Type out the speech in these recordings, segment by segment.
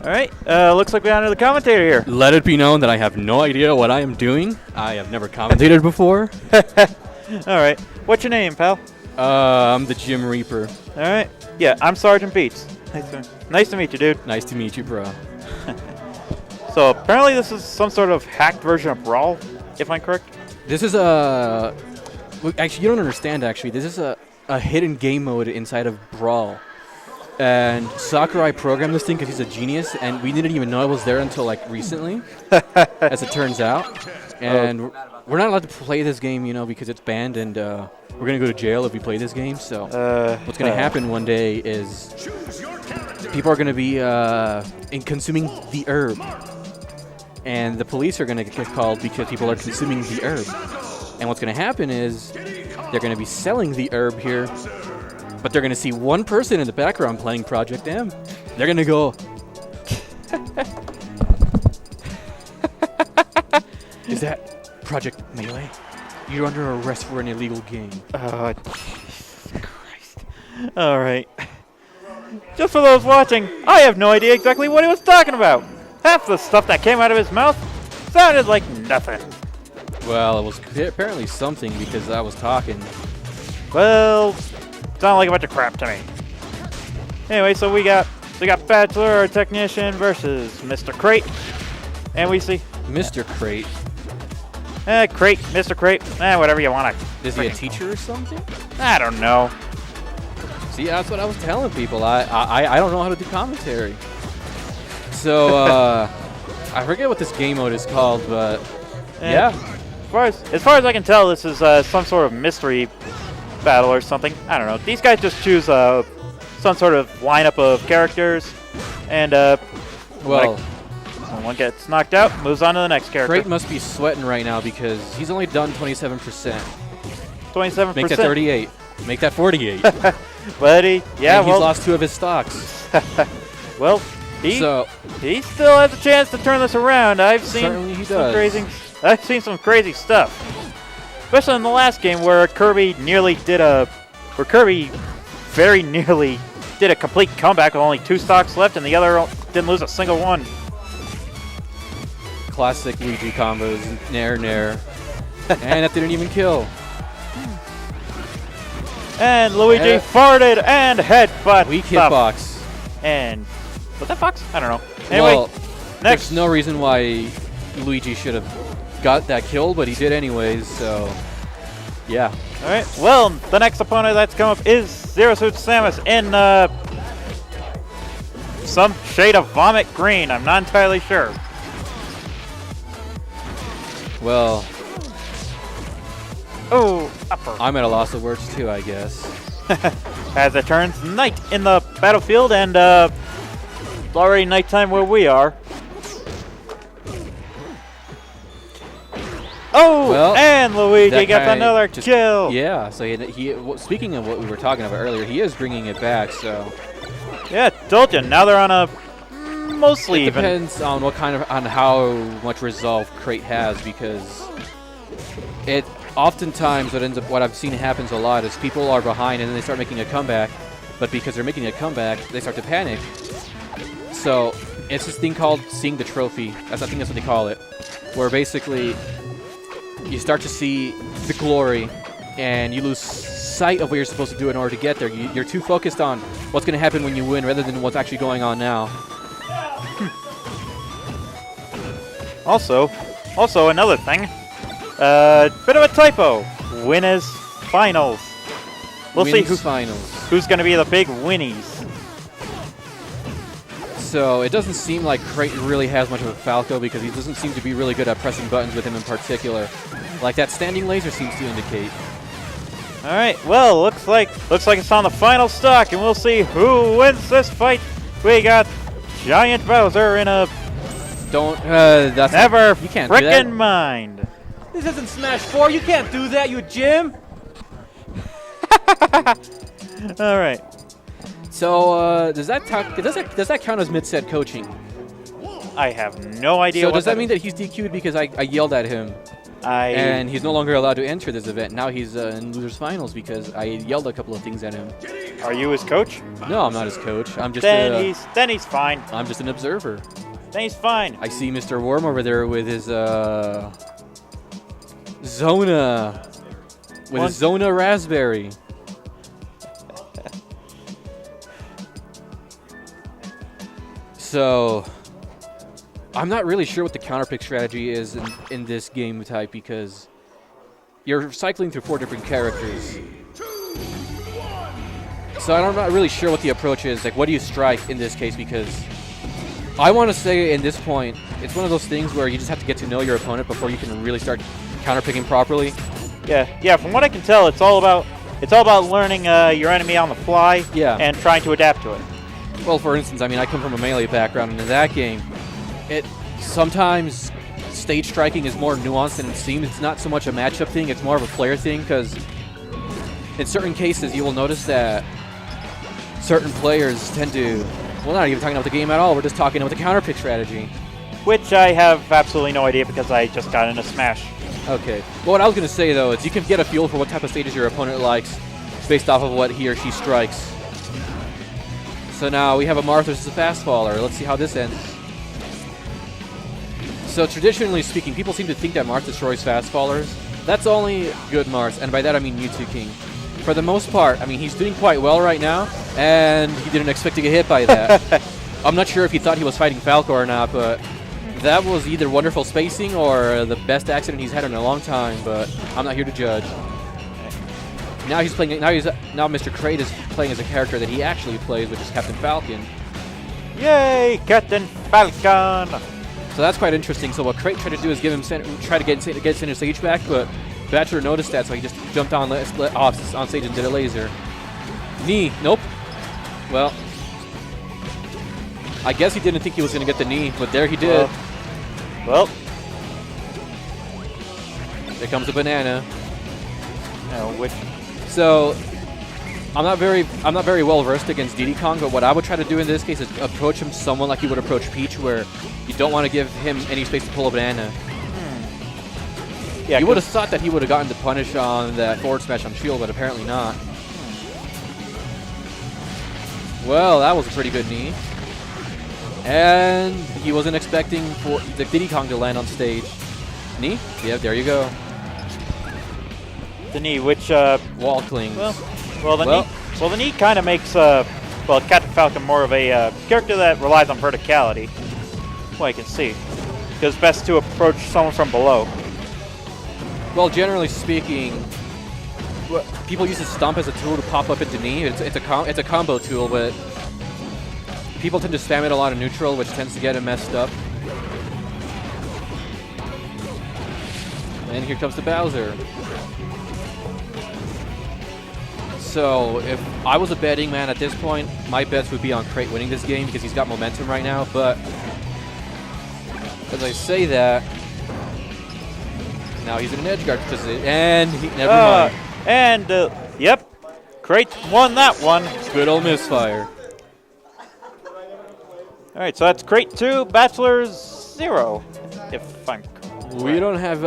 All right. Looks like we're on to the commentator here. Let it be known that I have no idea what I am doing. I have never commentated before. All right. What's your name, pal? I'm the Gym Reaper. All right. Yeah, I'm Sergeant Beats. Nice to meet you, dude. Nice to meet you, bro. So apparently this is some sort of hacked version of Brawl, if I'm correct. This is a... Actually, you don't understand, actually. This is a hidden game mode inside of Brawl. And Sakurai programmed this thing because he's a genius, and we didn't even know it was there until, like, recently, as it turns out. And we're not allowed to play this game, you know, because it's banned, and we're going to go to jail if we play this game. So what's going to happen one day is people are going to be consuming the herb. And the police are going to get called because people are consuming the herb. And what's going to happen is they're going to be selling the herb here, but they're going to see one person in the background playing Project M. They're going to go, is that Project Melee? You're under arrest for an illegal game. Oh, Jesus Christ. All right. Just for those watching, I have no idea exactly what he was talking about. Half the stuff that came out of his mouth sounded like nothing. Well, it was apparently something because I was talking. Well, sounded like a bunch of crap to me. Anyway, so we got Bachelor, our technician, versus Mr. Crate, and we see Mr. Crate. Crate, Mr. Crate, whatever you want to. Is he a teacher or something? I don't know. See, that's what I was telling people. I don't know how to do commentary. So I forget what this game mode is called, but yeah. As far as I can tell, this is some sort of mystery battle or something. I don't know. These guys just choose some sort of lineup of characters, and well, when one gets knocked out, moves on to the next character. Crate must be sweating right now because he's only done 27%. 27%. Make that 38. Make that 48. Buddy, yeah, and he's lost 2 of his stocks. Well, he still has a chance to turn this around. I've seen some crazy stuff, especially in the last game where Kirby very nearly did a complete comeback with only 2 stocks left, and the other didn't lose a single one. Classic Luigi combos, nair, nair, and that didn't even kill. And Luigi farted and headbutt. Weak hitbox. And was that Fox? I don't know. Anyway, well, next. There's no reason why Luigi should have got that kill, but he did anyways, so yeah. All right. Well, the next opponent that's come up is Zero Suit Samus in some shade of vomit green. I'm not entirely sure. Well, upper. I'm at a loss of words too, I guess. As it turns night in the battlefield, and it's already nighttime where we are. Well, and Luigi gets another kill. Yeah, so he speaking of what we were talking about earlier, he is bringing it back, so. Yeah, told you. Now they're on a mostly even. It depends on on how much resolve Crate has, because it oftentimes what I've seen happens a lot is people are behind and then they start making a comeback, but because they're making a comeback, they start to panic. So it's this thing called seeing the trophy. I think that's what they call it, where basically you start to see the glory and you lose sight of what you're supposed to do in order to get there. You're too focused on what's going to happen when you win rather than what's actually going on now. Also another thing, bit of a typo. Win is finals. We'll see who's going to be the big winnies. So it doesn't seem like Crate really has much of a Falco because he doesn't seem to be really good at pressing buttons with him in particular. Like that standing laser seems to indicate. All right, well, looks like it's on the final stock, and we'll see who wins this fight. We got Giant Bowser in a that's never you can't do that. Frickin' mind. This isn't Smash 4. You can't do that, you Jim. All right. So does that count as mid-set coaching? I have no idea. So does that mean that he's DQ'd because I yelled at him? And he's no longer allowed to enter this event. Now he's in losers finals because I yelled a couple of things at him. Are you his coach? No, I'm not his coach. I'm just Then he's fine. I'm just an observer. Then he's fine. I see Mr. Worm over there with his Zona. With his Zona Raspberry. So, I'm not really sure what the counterpick strategy is in this game type because you're cycling through 4 different characters. So I'm not really sure what the approach is. Like, what do you strike in this case? Because I want to say in this point, it's one of those things where you just have to get to know your opponent before you can really start counterpicking properly. Yeah. From what I can tell, it's all about learning your enemy on the fly. Yeah. And trying to adapt to it. Well, for instance, I mean, I come from a melee background, and in that game, sometimes stage striking is more nuanced than it seems. It's not so much a matchup thing; it's more of a player thing. Because in certain cases, you will notice that certain players tend to. Well, not even talking about the game at all. We're just talking about the counterpick strategy. Which I have absolutely no idea because I just got into Smash. Okay. Well, what I was going to say, though, is you can get a feel for what type of stages your opponent likes based off of what he or she strikes. So now we have a Marth versus a fast faller. Let's see how this ends. So traditionally speaking, people seem to think that Marth destroys fast fallers. That's only good Marth, and by that I mean Mewtwo King. For the most part, I mean, he's doing quite well right now, and he didn't expect to get hit by that. I'm not sure if he thought he was fighting Falco or not, but that was either wonderful spacing or the best accident he's had in a long time, but I'm not here to judge. Now he's playing. Now Mr. Crate is playing as a character that he actually plays, which is Captain Falcon. Yay, Captain Falcon! So that's quite interesting. So what Crate tried to do is try to get center stage back, but Bachelor noticed that, so he just jumped on stage and did a laser. Knee, nope. Well, I guess he didn't think he was going to get the knee, but there he did. Well, there comes a banana. Which? So I'm not very well versed against Diddy Kong, but what I would try to do in this case is approach him someone like you would approach Peach, where you don't want to give him any space to pull a banana. Yeah, you would have thought that he would have gotten the punish on that forward smash on shield, but apparently not. Well, that was a pretty good knee. And he wasn't expecting for the Diddy Kong to land on stage. Knee? Yeah, there you go. The knee, which wall clings. The knee kind of makes Captain Falcon more of a character that relies on verticality. Well, I can see, because it's best to approach someone from below. Well, generally speaking, people use the stomp as a tool to pop up into knee. It's a combo tool, but people tend to spam it a lot in neutral, which tends to get it messed up. And here comes the Bowser. So if I was a betting man at this point, my bets would be on Crate winning this game because he's got momentum right now. But as I say that, now he's in an edge guard position, and never mind. And yep, Crate won that one. Good old misfire. All right, so that's Crate 2, Bachelor 0, if I'm correct. We don't have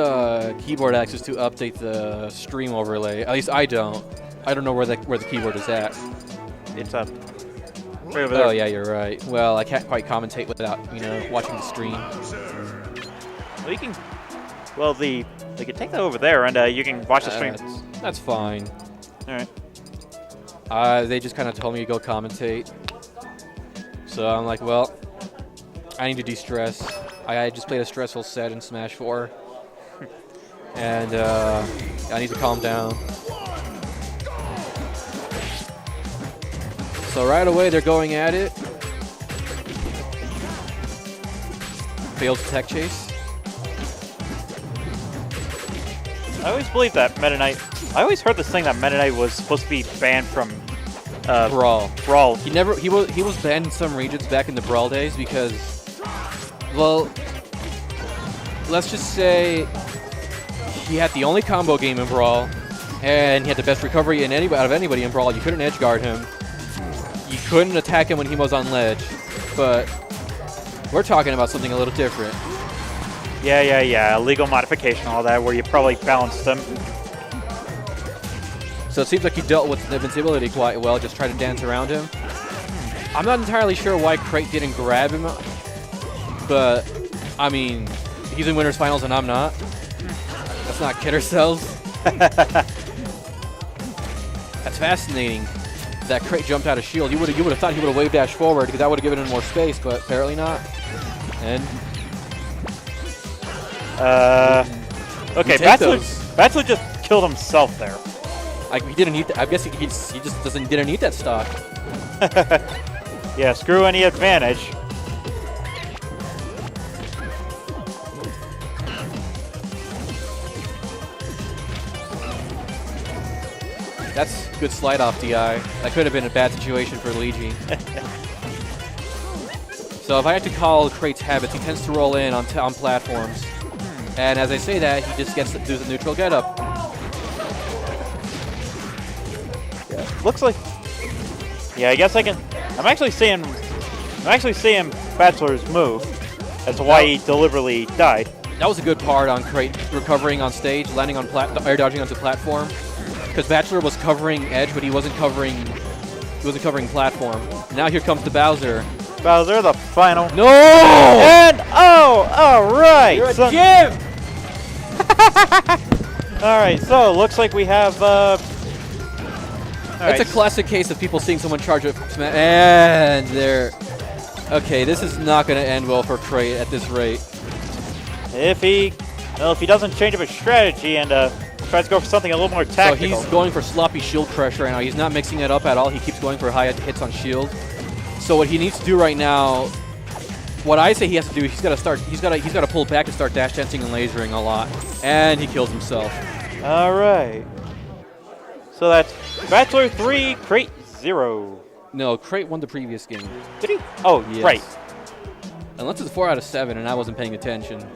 keyboard access to update the stream overlay. At least I don't. I don't know where the keyboard is at. It's up. Right over there. Oh yeah, you're right. Well, I can't quite commentate without watching the stream. Well, you can. Well, they can take that over there, and you can watch the stream. That's fine. All right. They just kind of told me to go commentate. So I'm like, well, I need to de-stress. I just played a stressful set in Smash 4. And I need to calm down. So right away, they're going at it. Fails tech chase. I always believed that Meta Knight. I always heard this thing that Meta Knight was supposed to be banned from Brawl. Brawl. He was banned in some regions back in the Brawl days because, well, let's just say he had the only combo game in Brawl, and he had the best recovery out of anybody in Brawl. You couldn't edge guard him. You couldn't attack him when he was on ledge. But we're talking about something a little different. Yeah. Illegal modification, all that, where you probably balanced them. So it seems like he dealt with the invincibility quite well, just tried to dance around him. I'm not entirely sure why Crate didn't grab him, but, I mean, he's in Winners Finals and I'm not. Let's not kid ourselves. That's fascinating. That Crate jumped out of shield. You would have thought he would have wave dashed forward because that would have given him more space, but apparently not. And okay, Bachelor just killed himself there. Like he didn't need that. I guess he just didn't need that stock. Yeah, screw any advantage. That's good slide off DI. That could have been a bad situation for Luigi. So if I had to call Crate's habits, he tends to roll in on platforms. And as I say that, he just gets to do the neutral getup. Yeah, looks like. Yeah, I guess I can. I'm actually seeing Bachelor's move. That's why he deliberately died. That was a good part on Crate recovering on stage, landing on air dodging onto platform. Because Bachelor was covering edge, but he wasn't covering platform. Now here comes the Bowser. Bowser, the final. No! And oh, all right. You're a gym. All right, so looks like we have. It's a classic case of people seeing someone charge it, and they're okay. This is not going to end well for Crate at this rate. If he doesn't change up his strategy and tries to go for something a little more tactical. So he's going for sloppy shield pressure right now. He's not mixing it up at all. He keeps going for high hits on shield. So what he needs to do right now, what I say he has to do, he's got to pull back and start dash dancing and lasering a lot, and he kills himself. All right. So that's Bachelor 3, Crate 0. No, Crate won the previous game. Did he? Oh, yes. Right. Unless it's 4 out of 7, and I wasn't paying attention.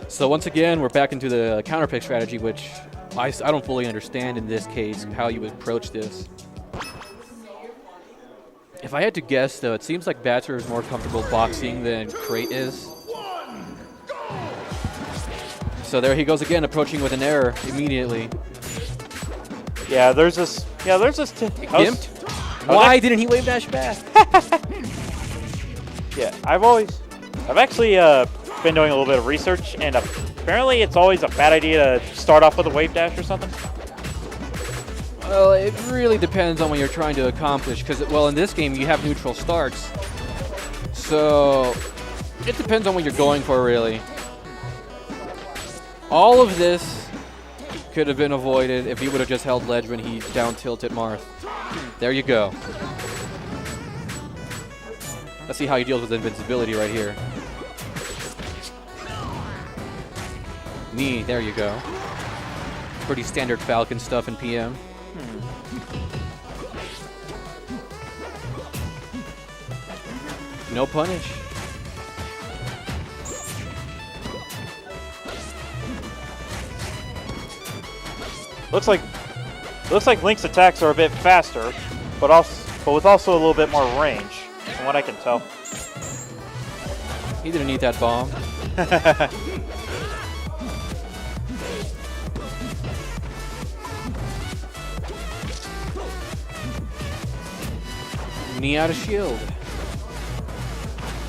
So once again, we're back into the counter pick strategy, which I don't fully understand in this case, how you would approach this. If I had to guess, though, it seems like Bachelor is more comfortable boxing than Crate is. So there he goes again, approaching with an error immediately. Yeah, there's this. Gimped? Why didn't he wave dash back? Yeah, I've actually been doing a little bit of research, and apparently it's always a bad idea to start off with a wave dash or something. Well, it really depends on what you're trying to accomplish, because, well, in this game you have neutral starts. So it depends on what you're going for, really. All of this could have been avoided if he would have just held ledge when he down tilted Marth. There you go. Let's see how he deals with invincibility right here. Knee, there you go. Pretty standard Falcon stuff in PM. No punish. Looks like Link's attacks are a bit faster, but with also a little bit more range, from what I can tell. He didn't need that bomb. Knee out of shield.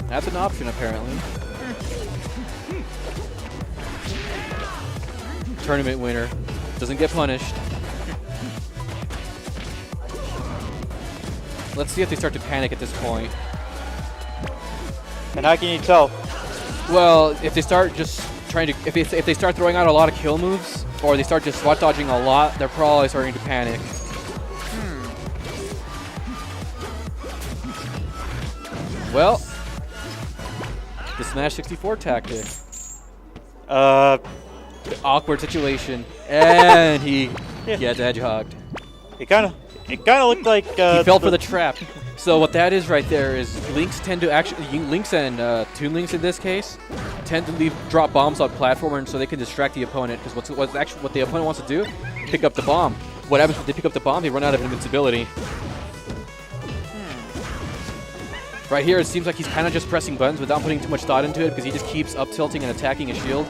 That's an option, apparently. Tournament winner. Doesn't get punished. Let's see if they start to panic at this point. And how can you tell? Well, if they start just trying to, if they start throwing out a lot of kill moves, or they start just swat dodging a lot, they're probably starting to panic. Well, the Smash 64 tactic. Awkward situation, and he gets edgehogged. It kind of looked like he fell for the trap. So what that is right there is Links tend to actually Links and Toon Links in this case tend to drop bombs on platformer, so they can distract the opponent. Because what the opponent wants to do, pick up the bomb. What happens when they pick up the bomb? They run out of invincibility. Right here, it seems like he's kind of just pressing buttons without putting too much thought into it because he just keeps up tilting and attacking his shield.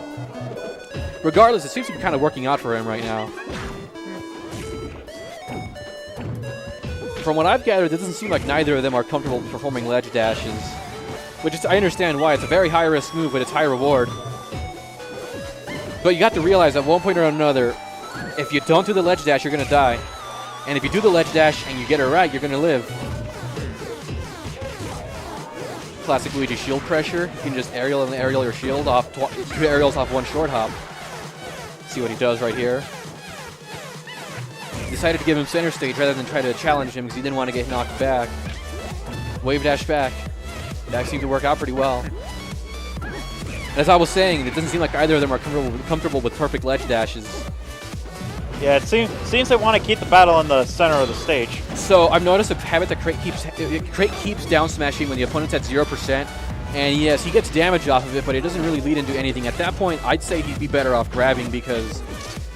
Regardless, it seems to be kind of working out for him right now. from what I've gathered, it doesn't seem like neither of them are comfortable performing ledge dashes. Which is, I understand why. It's a very high-risk move, but it's high reward. But you have to realize at one point or another, if you don't do the ledge dash, you're going to die. And if you do the ledge dash and you get it right, you're going to live. Classic Luigi shield pressure. You can just aerial and aerial your shield off, two aerials off one short hop. See what he does right here. Decided to give him center stage rather than try to challenge him because he didn't want to get knocked back. Wave dash back. That seemed to work out pretty well. As I was saying, it doesn't seem like either of them are comfortable with perfect ledge dashes. Yeah, it seems they want to keep the battle in the center of the stage. So I've noticed a habit that Crate keeps down smashing when the opponent's at 0%. And yes, he gets damage off of it, but it doesn't really lead into anything. At that point, I'd say he'd be better off grabbing because...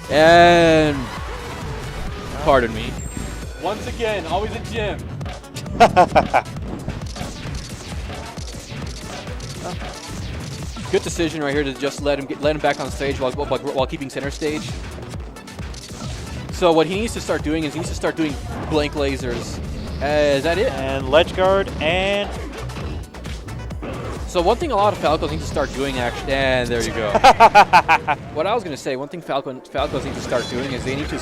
And... Pardon me. Once again, always a gym. Good decision right here to just let him back on stage while keeping center stage. So what he needs to start doing is he needs to start doing blank lasers. Is that it? And ledge guard and... So one thing a lot of Falcos need to start doing actually, and there you go. What I was going to say, one thing Falcos need to start doing is they need to